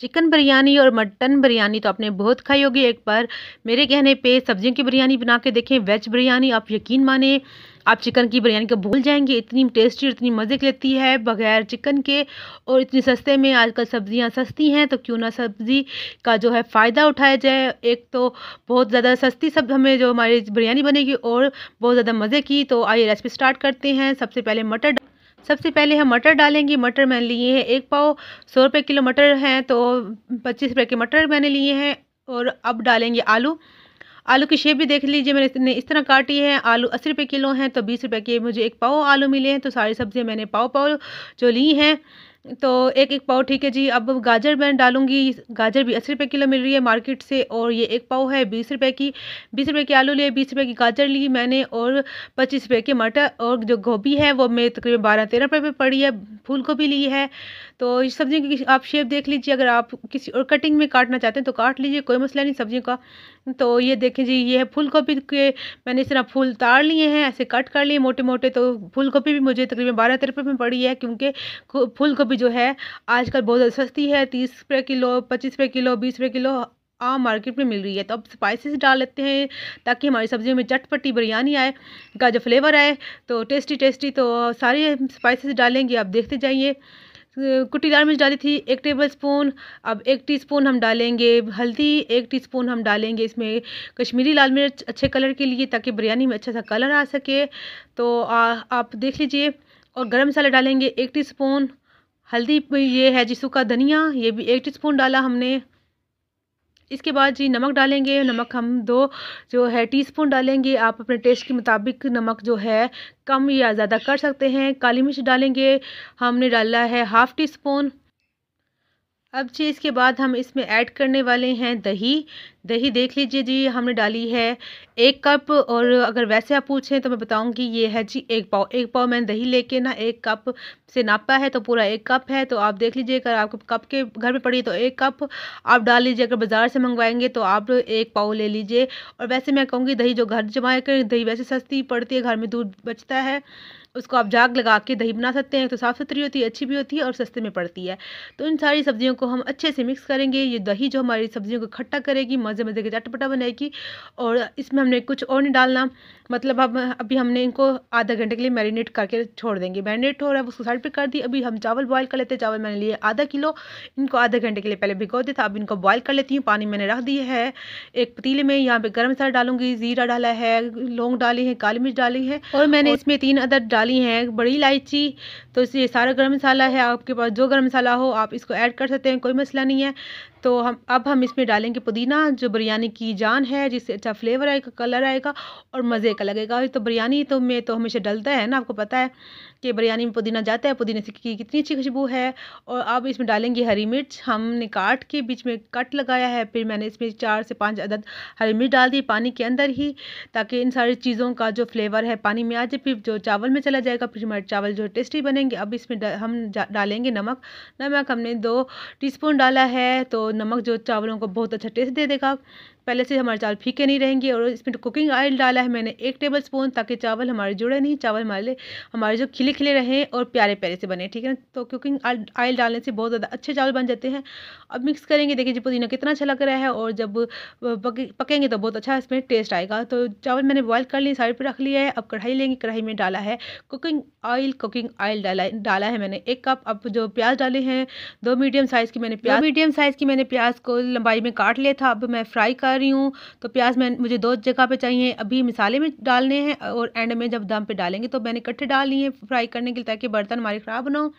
Chicken biryani और mutton biryani तो आपने बहुत खाई होगी एक बार। मेरे कहने पे सब्जियों की बिरयानी बना के देखें, वेज बिरयानी। आप यकीन माने आप चिकन की बिरयानी को भूल जाएंगे, इतनी टेस्टी और इतनी मज़े की लगती है बगैर चिकन के। और इतनी सस्ते में आजकल सब्जियां सस्ती हैं, तो क्यों ना सब्ज़ी का जो है फ़ायदा उठाया जाए। एक तो बहुत ज़्यादा सस्ती सब हमें जो हमारी बिरयानी बनेगी और बहुत ज़्यादा मज़े की। तो आइए रेसिपी स्टार्ट करते हैं। सबसे पहले हम मटर डालेंगे। मटर मैंने लिए हैं 1 पाव। 100 रुपये किलो मटर हैं, तो 25 रुपये के मटर मैंने लिए हैं। और अब डालेंगे आलू। आलू की शेप भी देख लीजिए, मैंने इस तरह काटी है। आलू 80 रुपये किलो हैं, तो 20 रुपये के मुझे 1 पाव आलू मिले हैं। तो सारी सब्जियां मैंने पाव पाव जो ली हैं, तो एक एक पाव ठीक है जी। अब गाजर मैं डालूंगी। गाजर भी 80 रुपये किलो मिल रही है मार्केट से, और ये 1 पाव है 20 रुपये की। 20 रुपये के आलू लिए, 20 रुपये की गाजर ली मैंने, और 25 रुपये के मटर। और जो गोभी है वो मेरे तकरीबन 12-13 रुपये में पड़ी है। फूल गोभी ली है। तो इस सब्जियों की आप शेप देख लीजिए, अगर आप किसी और कटिंग में काटना चाहते हैं तो काट लीजिए, कोई मसला नहीं सब्जियों का। तो ये देखें जी, ये है फूल गोभी के। मैंने इस तरह फूल तार लिए हैं, ऐसे कट कर लिए मोटे मोटे। तो फूल गोभी भी मुझे तकरीबन 12-13 रुपये में पड़ी है, क्योंकि फूल गोभी जो है आजकल बहुत ज़्यादा सस्ती है। 30 रुपये किलो, 25 रुपये किलो, 20 रुपये किलो आम मार्केट में मिल रही है। तो अब स्पाइसेस डाल लेते हैं, ताकि हमारी सब्जियों में चटपटी बिरयानी आए, का जो फ्लेवर आए, तो टेस्टी टेस्टी। तो सारे स्पाइसेस डालेंगे, आप देखते जाइए। कुटी लाल मिर्च डाली थी 1 टेबल स्पून। अब 1 टीस्पून हम डालेंगे हल्दी। 1 टीस्पून हम डालेंगे इसमें कश्मीरी लाल मिर्च, अच्छे कलर के लिए, ताकि बिरयानी में अच्छा सा कलर आ सके। तो आप देख लीजिए। और गरम मसाला डालेंगे 1 टीस्पून। हल्दी ये है जी सूखा धनिया, ये भी 1 टीस्पून डाला हमने। इसके बाद जी नमक डालेंगे। नमक हम 2 जो है टीस्पून डालेंगे। आप अपने टेस्ट के मुताबिक नमक जो है कम या ज़्यादा कर सकते हैं। काली मिर्च डालेंगे, हमने डाला है ½ टीस्पून। अब जी इसके बाद हम इसमें ऐड करने वाले हैं दही। दही देख लीजिए जी, हमने डाली है 1 कप। और अगर वैसे आप पूछें तो मैं बताऊंगी, ये है जी 1 पाव। 1 पाव मैंने दही लेके ना 1 कप से नापा है, तो पूरा 1 कप है। तो आप देख लीजिए, अगर आपको कप के घर में पड़ी है तो 1 कप आप डाल लीजिए। अगर बाज़ार से मंगवाएंगे तो आप 1 पाव ले लीजिए। और वैसे मैं कहूँगी दही जो घर जमाया करें, दही वैसे सस्ती पड़ती है, घर में दूध बचता है, उसको आप जाग लगा के दही बना सकते हैं। तो साफ़ सुथरी होती है, अच्छी भी होती है और सस्ते में पड़ती है। तो इन सारी सब्जियों को हम अच्छे से मिक्स करेंगे। ये दही जो हमारी सब्जियों को खट्टा करेगी, मज़े मज़े के चटपटा बनाएगी। और इसमें हमने कुछ और नहीं डालना, मतलब अब अभी हमने इनको आधा घंटे के लिए मैरिनेट करके छोड़ देंगे। मैरिनेट हो रहा है, उसको साइड पे कर दी। अभी हम चावल बॉयल कर लेते हैं। चावल मैंने लिए ½ किलो, इनको आधे घंटे के लिए पहले भिगो दिया था। अब इनको बॉयल कर लेती हूँ। पानी मैंने रख दी है एक पतीले में। यहाँ पे गर्म मसाला डालूंगी, ज़ीरा डाला है, लौंग डाली है, काली मिर्च डाली है, और मैंने इसमें 3 अदद डाली हैं बड़ी इलायची। तो ये सारा गर्म मसाला है, आपके पास जो गर्म मसाला हो आप इसको ऐड कर सकते हैं, कोई मसला नहीं है। तो हम इसमें डालेंगे पुदीना, जो बिरयानी की जान है, जिससे अच्छा फ्लेवर आएगा, कलर आएगा और मज़े का लगेगा। तो बिरयानी तो में तो हमेशा डलता है ना, आपको पता है कि बिरयानी में पुदीना जाता है, पुदीने से की कितनी अच्छी खुशबू है। और अब इसमें डालेंगे हरी मिर्च, हमने काट के बीच में कट लगाया है। फिर मैंने इसमें 4 से 5 अदद हरी मिर्च डाल दी पानी के अंदर ही, ताकि इन सारी चीज़ों का जो फ्लेवर है पानी में आ जाए, फिर जो चावल में चला जाएगा, फिर हमारे चावल जो टेस्टी बनेंगे। अब इसमें हम डालेंगे नमक। नमक हमने 2 टीस्पून डाला है। तो नमक जो चावलों को बहुत अच्छा टेस्ट दे देगा, पहले से हमारे चावल फीके नहीं रहेंगे। और इसमें कुकिंग ऑयल डाला है मैंने 1 टेबल स्पून, ताकि चावल हमारे जुड़े नहीं, चावल हमारे जो खिले खिले रहें और प्यारे प्यारे से बने, ठीक है। तो कुकिंग ऑयल डालने से बहुत ज़्यादा अच्छे चावल बन जाते हैं। अब मिक्स करेंगे, देखिए जी पुदीना कितना अच्छा लग रहा है, और जब पकेंगे तो बहुत अच्छा इसमें टेस्ट आएगा। तो चावल मैंने बॉयल कर लिए, साइड पर रख लिया है। अब कढ़ाई लेंगे, कढ़ाई में डाला है कुकिंग ऑयल डाला है मैंने 1 कप। अब जो प्याज डाले हैं 2 मीडियम साइज़ की मैंने प्याज को लंबाई में काट लिया था। अब मैं फ्राई कर रही हूँ। तो प्याज मुझे 2 जगह पे चाहिए। अभी मसाले में डालने हैं और एंड में जब दम पे डालेंगे, तो मैंने इकट्ठे डाल लिए फ्राई करने के लिए, ताकि बर्तन हमारे ख़राब ना हो।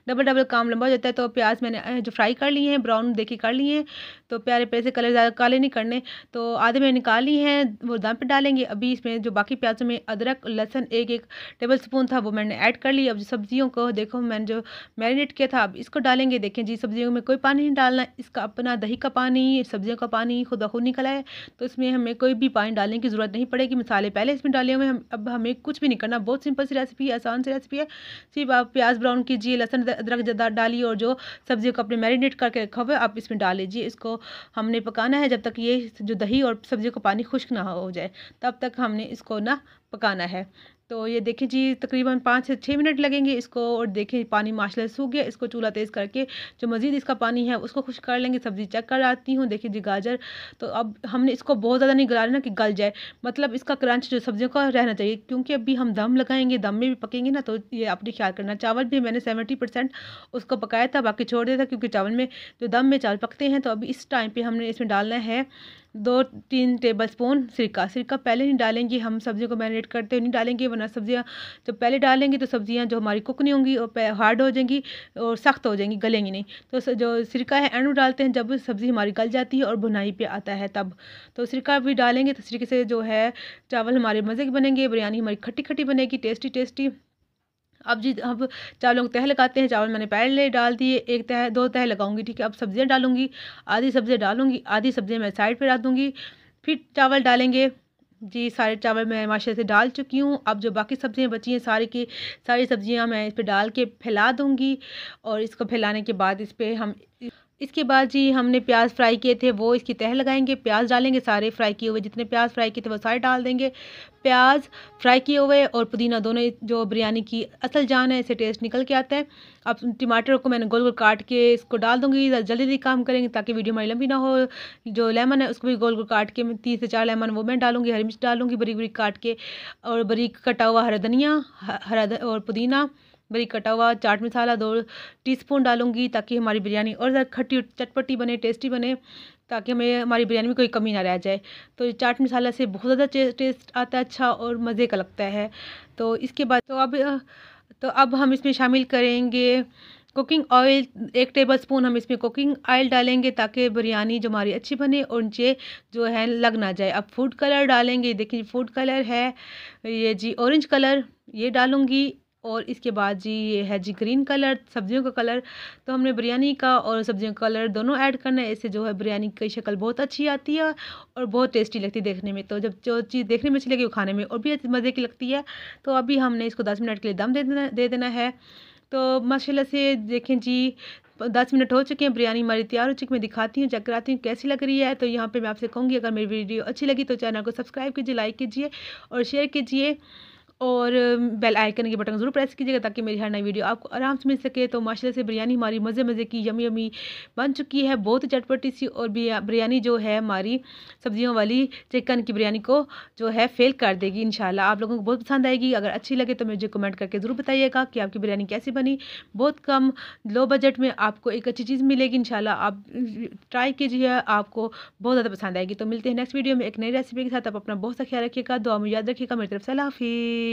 डबल डबल काम लंबा हो जाता है। तो प्याज मैंने जो फ्राई कर लिए हैं, ब्राउन देखिए कर लिए हैं। तो प्यारे प्यारे से कलर ज़्यादा काले नहीं करने। तो आधे मैंने निकाल लिए हैं, वो दम पे डालेंगे। अभी इसमें जो बाकी प्याज़ों में अदरक लहसुन 1-1 टेबल स्पून था, वो मैंने ऐड कर लिया। अब जो सब्जियों को देखो मैंने जो मैरिनेट किया था, अब इसको डालेंगे। देखें जी, सब्जियों में कोई पानी नहीं डालना, इसका अपना दही का पानी, सब्जियों का पानी खुद ब खुद निकला है। तो इसमें हमें कोई भी पानी डालने की ज़रूरत नहीं पड़ेगी। मसाले पहले इसमें डाले हुए हैं, अब हमें कुछ भी नहीं करना। बहुत सिंपल सी रेसिपी है, आसान सी रेसिपी है। सिर्फ आप प्याज ब्राउन कीजिए, लहसुन अदरक ज़्यादा डालिए, और जो सब्जियों को अपने मैरिनेट करके रखा हुआ है आप इसमें डाल लीजिए। इसको हमने पकाना है जब तक ये जो दही और सब्जियों का पानी खुश्क ना हो जाए, तब तक हमने इसको ना पकाना है। तो ये देखिए जी तकरीबन 5 से 6 मिनट लगेंगे इसको। और देखिए पानी माशाल्लाह सूख गया। इसको चूल्हा तेज़ करके जो मज़ीद इसका पानी है उसको खुश्क कर लेंगे। सब्ज़ी चेक कर आती हूँ। देखिए जी गाजर, तो अब हमने इसको बहुत ज़्यादा नहीं गलाना कि गल जाए, मतलब इसका क्रंच जो सब्ज़ियों का रहना चाहिए, क्योंकि अभी हम दम लगाएँगे, दम में भी पकेंगे ना, तो ये अपनी ख्याल करना। चावल भी मैंने 70% उसको पकाया था, बाकी छोड़ दिया था, क्योंकि चावल में जो दम में चावल पकते हैं। तो अभी इस टाइम पे हमने इसमें डालना है 2-3 टेबलस्पून सिरका। सिरका पहले नहीं डालेंगे, हम सब्ज़ियों को मैरिनेट करते हुए नहीं डालेंगे, वरना सब्ज़ियाँ जब पहले डालेंगे तो सब्ज़ियाँ जो हमारी कुक नहीं होंगी और हार्ड हो जाएंगी और सख्त हो जाएंगी, गलेंगी नहीं। तो जो सिरका है एंड में डालते हैं जब सब्ज़ी हमारी गल जाती है और भुनाई पे आता है तब। तो सिरका भी डालेंगे तो सिरके से जो है चावल हमारे मज़े के बनेंगे, बिरयानी हमारी खट्टी खट्टी बनेगी, टेस्टी टेस्टी। अब चावलों को तह लगाते हैं। चावल मैंने पहले डाल दिए, 1 तह 2 तह लगाऊंगी, ठीक है। अब सब्जियां डालूंगी, आधी सब्जियां डालूंगी, आधी सब्जियां मैं साइड पे रख दूंगी, फिर चावल डालेंगे। जी सारे चावल मैं माशा से डाल चुकी हूँ। अब जो बाकी सब्जियां बची हैं सारी की सारी सब्जियां मैं इस पे डाल के फैला दूंगी। और इसको फैलाने के बाद इसके बाद जी हमने प्याज फ्राई किए थे वो इसकी तह लगाएंगे। प्याज डालेंगे, सारे फ्राई किए हुए, जितने प्याज फ्राई किए थे वो सारे डाल देंगे। प्याज फ्राई किए हुए और पुदीना दोनों जो बिरयानी की असल जान है, इससे टेस्ट निकल के आता है। अब टमाटर को मैंने गोल गोल काट के इसको डाल दूंगी। जल्दी जल्दी काम करेंगे ताकि वीडियो हमारी लंबी ना हो। जो लेमन है उसको भी गोल गोल काट के 3 से 4 लेमन वो मैं डालूंगी। हरी मिर्च डालूंगी बारीक बारीक काट के, और बारीक कटा हुआ हरा धनिया, और पुदीना बारीक कटा हुआ। चाट मसाला 2 टीस्पून डालूंगी ताकि हमारी बिरयानी और ज़्यादा खट्टी और चटपटी बने, टेस्टी बने, ताकि हमारी बिरयानी में कोई कमी ना रह जाए। तो ये चाट मसाला से बहुत ज़्यादा टेस्ट आता है अच्छा और मज़े का लगता है। तो इसके बाद तो अब हम इसमें शामिल करेंगे कुकिंग ऑयल। 1 टेबलस्पून हम इसमें कुकिंग ऑयल डालेंगे ताकि बिरयानी जो हमारी अच्छी बने और नीचे जो है लग ना जाए। अब फूड कलर डालेंगे। देखिए फूड कलर है ये जी ऑरेंज कलर, ये डालूंगी। और इसके बाद जी ये है जी ग्रीन कलर, सब्जियों का कलर। तो हमने बिरयानी का और सब्जियों का कलर दोनों ऐड करना है। इससे जो है बिरयानी की शक्ल बहुत अच्छी आती है और बहुत टेस्टी लगती है देखने में। तो जब जो चीज़ देखने में अच्छी लगी वो खाने में और भी मज़े की लगती है। तो अभी हमने इसको 10 मिनट के लिए दम दे देना है। तो माशाल्लाह से देखें जी 10 मिनट हो चुके हैं, बिरयानी हमारी तैयार हो चुकी है। मैं दिखाती हूँ, चेक कराती हूँ कैसी लग रही है। तो यहाँ पे मैं आपसे कहूँगी अगर मेरी वीडियो अच्छी लगी तो चैनल को सब्सक्राइब कीजिए, लाइक कीजिए और शेयर कीजिए, और बेल आइकन के बटन ज़रूर प्रेस कीजिएगा ताकि मेरी हर नई वीडियो आपको आराम से मिल सके। तो माशाल्लाह से बिरयानी हमारी मज़े मज़े की यमी यमी बन चुकी है, बहुत ही चटपटी सी। और बिरयानी जो है हमारी सब्जियों वाली चिकन की बिरयानी को जो है फेल कर देगी इंशाल्लाह। आप लोगों को बहुत पसंद आएगी। अगर अच्छी लगे तो मुझे कमेंट करके ज़रूर बताइएगा कि आपकी बिरयानी कैसी बनी। बहुत कम लो बजट में आपको एक अच्छी चीज़ मिलेगी इंशाल्लाह। आप ट्राई कीजिए, आपको बहुत ज़्यादा पसंद आएगी। तो मिलते हैं नेक्स्ट वीडियो में एक नई रेसिपी के साथ। आप अपना बहुत सा ख्याल रखिएगा, दुआ में याद रखिएगा। मेरी तरफ से अल्लाह हाफिज़।